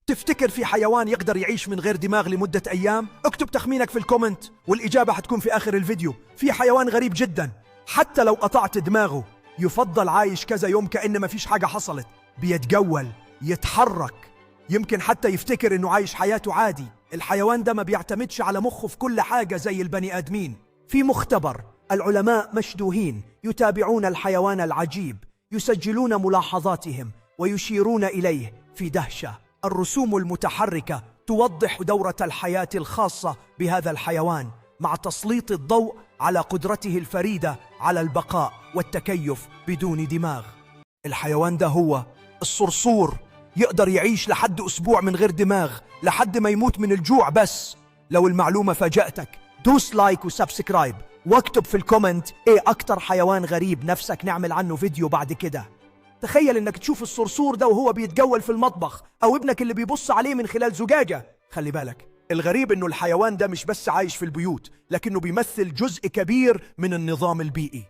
تفتكر في حيوان يقدر يعيش من غير دماغ لمدة أيام؟ اكتب تخمينك في الكومنت والإجابة حتكون في آخر الفيديو. في حيوان غريب جدا، حتى لو قطعت دماغه يفضل عايش كذا يوم كأن ما فيش حاجة حصلت، بيتجول، يتحرك، يمكن حتى يفتكر إنه عايش حياته عادي. الحيوان ده ما بيعتمدش على مخه في كل حاجة زي البني آدمين. في مختبر العلماء مشدوهين يتابعون الحيوان العجيب، يسجلون ملاحظاتهم ويشيرون إليه في دهشة. الرسوم المتحركة توضح دورة الحياة الخاصة بهذا الحيوان، مع تسليط الضوء على قدرته الفريدة على البقاء والتكيف بدون دماغ. الحيوان ده هو الصرصور، يقدر يعيش لحد أسبوع من غير دماغ، لحد ما يموت من الجوع بس. لو المعلومة فاجأتك دوس لايك وسبسكرايب، واكتب في الكومنت ايه أكتر حيوان غريب نفسك نعمل عنه فيديو بعد كده. تخيل انك تشوف الصرصور ده وهو بيتجول في المطبخ، او ابنك اللي بيبص عليه من خلال زجاجة. خلي بالك، الغريب انه الحيوان ده مش بس عايش في البيوت، لكنه بيمثل جزء كبير من النظام البيئي.